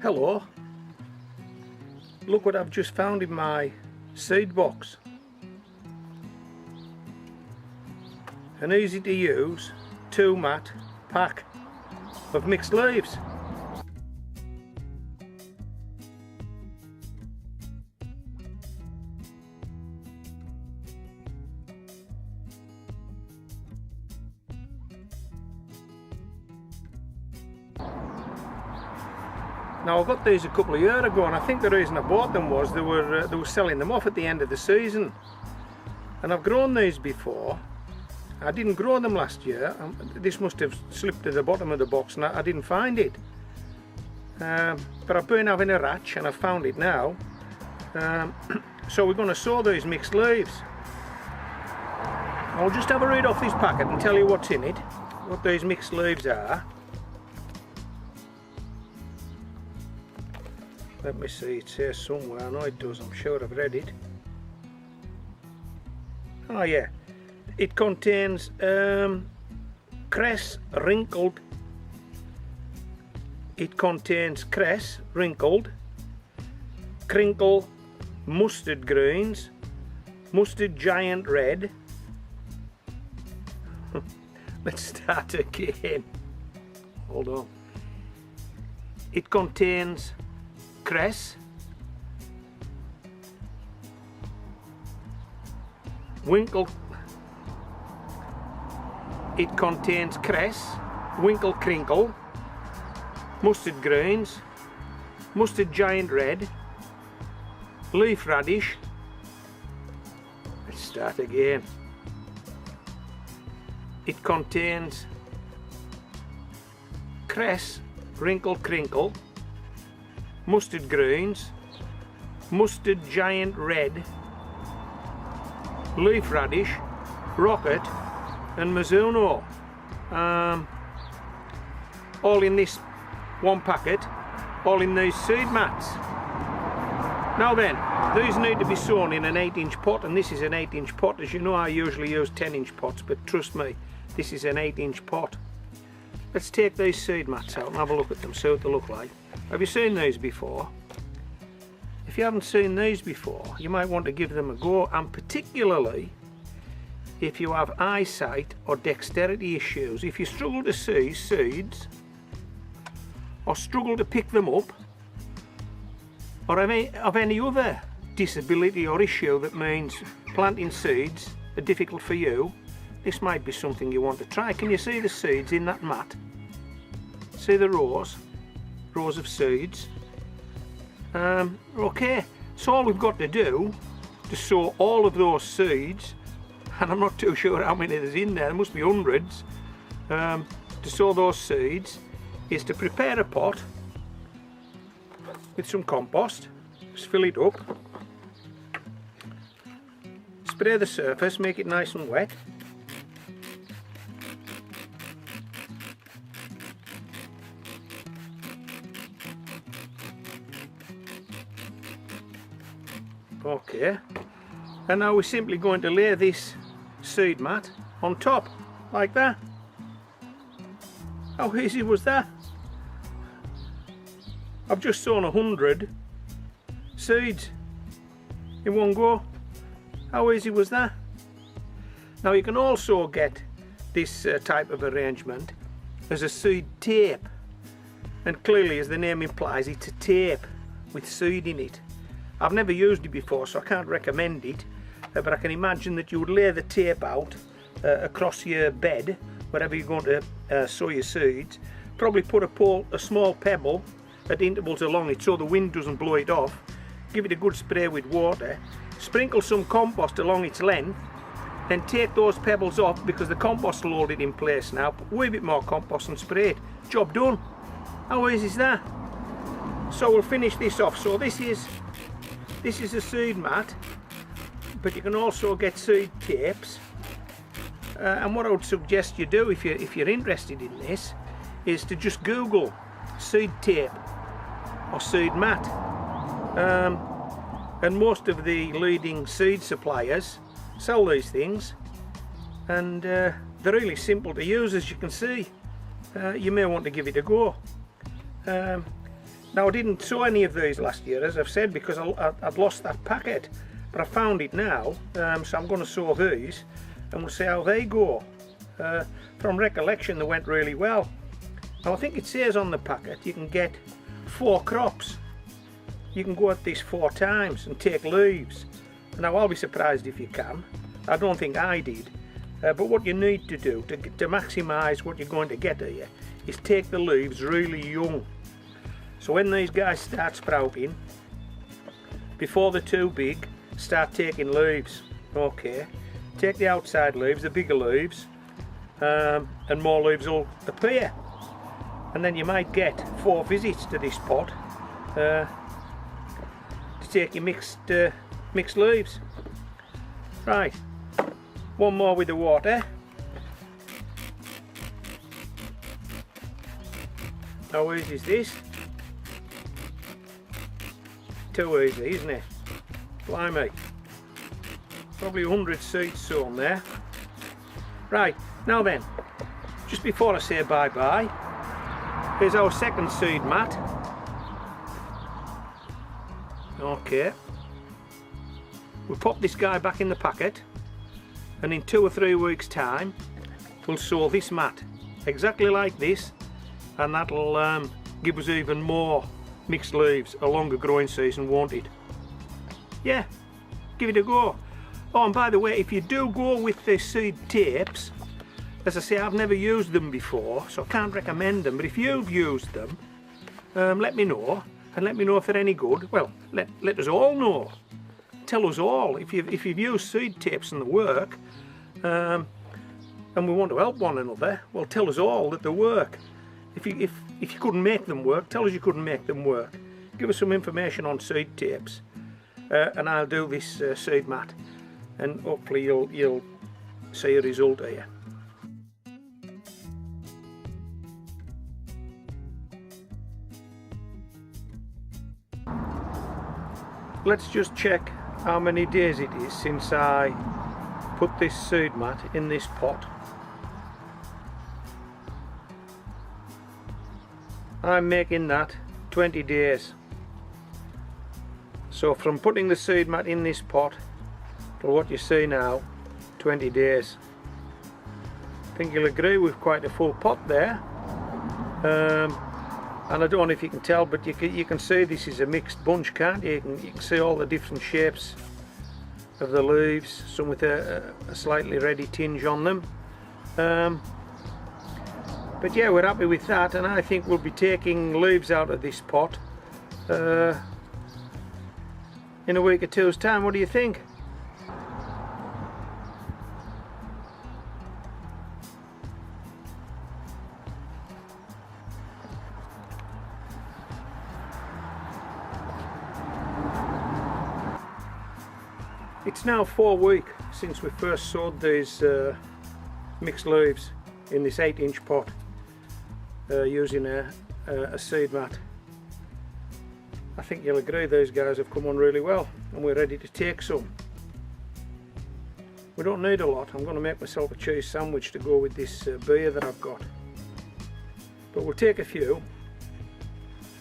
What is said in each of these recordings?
Hello, look what I've just found in my seed box. An easy to use 2-mat pack of mixed leaves. Now I got these a couple of years ago, and I think the reason I bought them was they were selling them off at the end of the season. And I've grown these before. I didn't grow them last year. This must have slipped to the bottom of the box and I didn't find it. But I've been having a ratch and I found it now. So we're going to sow these mixed leaves. I'll just have a read off this packet and tell you what's in it, what these mixed leaves are. Let me see, it says somewhere. I know it does, I'm sure I've read it. Oh yeah, it contains cress wrinkled. It contains cress wrinkled, crinkle, mustard greens, mustard giant red. Let's start again. Hold on. It contains cress, winkle. It contains cress, winkle crinkle, mustard greens, mustard giant red, leaf radish. Let's start again. It contains cress, wrinkle crinkle, mustard greens, mustard giant red, leaf radish, rocket and Mizuno, all in this one packet, all in these seed mats. Now then, these need to be sown in an 8-inch pot, and this is an 8-inch pot. As you know, I usually use 10-inch pots, but trust me, this is an 8-inch pot. Let's take these seed mats out and have a look at them, see what they look like. Have you seen these before? If you haven't seen these before, you might want to give them a go, and particularly if you have eyesight or dexterity issues. If you struggle to see seeds or struggle to pick them up, or have any other disability or issue that means planting seeds are difficult for you, this might be something you want to try. Can you see the seeds in that mat? See the rows of seeds? Okay, so all we've got to do to sow all of those seeds, and I'm not too sure how many there's in there must be hundreds, to sow those seeds, is to prepare a pot with some compost. Just fill it up, spray the surface, make it nice and wet. Okay, and now we're simply going to lay this seed mat on top, like that. How easy was that? I've just sown 100 seeds in one go. How easy was that? Now you can also get this type of arrangement as a seed tape, and clearly, as the name implies, it's a tape with seed in it. I've never used it before, so I can't recommend it, but I can imagine that you would lay the tape out across your bed, wherever you're going to sow your seeds. Probably put a small pebble at intervals along it so the wind doesn't blow it off. Give it a good spray with water. Sprinkle some compost along its length, then take those pebbles off because the compost will hold it in place now. Put a wee bit more compost and spray it. Job done. How easy is that? So we'll finish this off. So this is a seed mat, but you can also get seed tapes. And what I would suggest you do if you're interested in this is to just Google seed tape or seed mat. And most of the leading seed suppliers sell these things, and they're really simple to use, as you can see. You may want to give it a go. Now I didn't sow any of these last year, as I've said, because I'd lost that packet, but I found it now, so I'm going to sow these and we'll see how they go. From recollection they went really well. Now I think it says on the packet you can get 4 crops. You can go at this 4 times and take leaves. Now I'll be surprised if you can. I don't think I did. But what you need to do to maximise what you're going to get here is take the leaves really young. So when these guys start sprouting, before they're too big, start taking leaves. Okay, take the outside leaves, the bigger leaves, and more leaves will appear. And then you might get 4 visits to this pot to take your mixed leaves. Right, one more with the water. How easy is this? Too easy, isn't it? Blimey. Probably 100 seeds sown there. Right, now then, just before I say bye-bye, here's our second seed mat. Okay. We'll pop this guy back in the packet, and in 2 or 3 weeks time we'll sow this mat exactly like this, and that'll give us even more mixed leaves, a longer growing season, won't it? Yeah, give it a go. Oh, and by the way, if you do go with the seed tapes, as I say, I've never used them before, so I can't recommend them, but if you've used them, let me know, and let me know if they're any good. Well, let us all know. Tell us all if you've used seed tapes and they work, and we want to help one another. Well, tell us all that they work. If you couldn't make them work, tell us you couldn't make them work. Give us some information on seed tapes, and I'll do this seed mat, and hopefully you'll see a result here. Let's just check how many days it is since I put this seed mat in this pot. I'm making that 20 days. So from putting the seed mat in this pot to what you see now, 20 days. I think you'll agree with quite a full pot there. And I don't know if you can tell, but you can see this is a mixed bunch, can't you? You can see all the different shapes of the leaves, some with a slightly reddy tinge on them. But yeah, we're happy with that, and I think we'll be taking leaves out of this pot in a week or two's time. What do you think? It's now 4 weeks since we first sowed these mixed leaves in this 8-inch pot using a seed mat. I think you'll agree these guys have come on really well, and we're ready to take some. We don't need a lot. I'm going to make myself a cheese sandwich to go with this beer that I've got. But we'll take a few.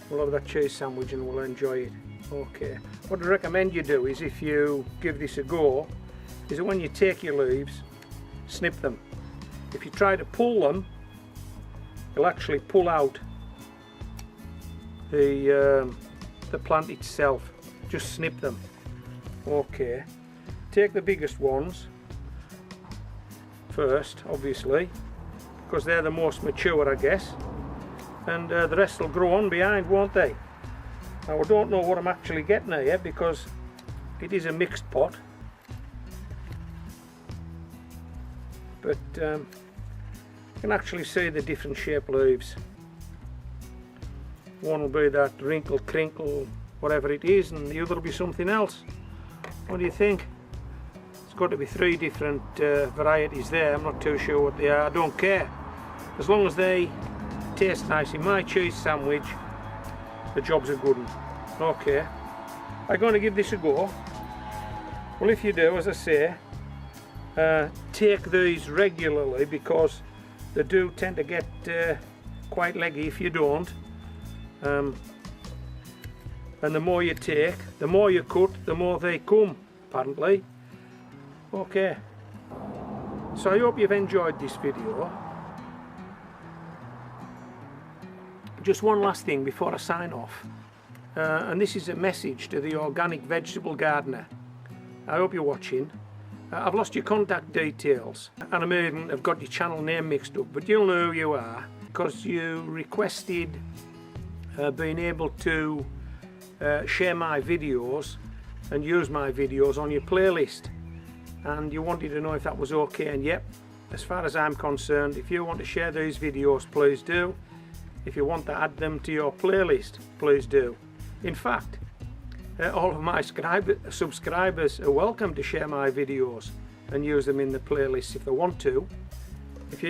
We'll have that cheese sandwich and we'll enjoy it. Okay. What I recommend you do is, if you give this a go, is that when you take your leaves, snip them. If you try to pull them, you'll actually pull out the plant itself. Just snip them. Okay. Take the biggest ones first, obviously, because they're the most mature, I guess, and the rest will grow on behind, won't they? Now I don't know what I'm actually getting here because it is a mixed pot, but you can actually see the different shaped leaves. One will be that wrinkle, crinkle, whatever it is, and the other will be something else. What do you think? It's got to be 3 different varieties there. I'm not too sure what they are. I don't care. As long as they taste nice in my cheese sandwich, the job's a good one. Okay, I'm going to give this a go. Well, if you do, as I say, take these regularly, because they do tend to get quite leggy if you don't. and the more you take, the more you cut, the more they come, apparently. Okay, so I hope you've enjoyed this video. Just one last thing before I sign off, and this is a message to the organic vegetable gardener. I hope you're watching. I've lost your contact details, and I may even have got your channel name mixed up, but you'll know who you are because you requested being able to share my videos and use my videos on your playlist, and you wanted to know if that was okay. And yep, as far as I'm concerned, if you want to share these videos, please do. If you want to add them to your playlist, please do. In fact, all of my subscribers are welcome to share my videos and use them in the playlist if they want to. If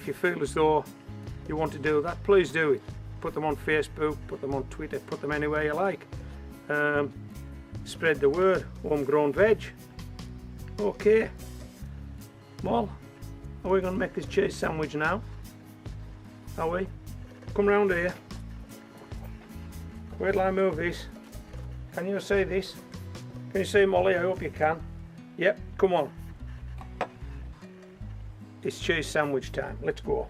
you feel as though you want to do that, please do it. Put them on Facebook, put them on Twitter, put them anywhere you like. Spread the word, homegrown veg. Okay, well, are we going to make this cheese sandwich now? Are we? Come round here. Where till I move this? Can you see this? Can you see Molly? I hope you can. Yep, come on. It's cheese sandwich time. Let's go.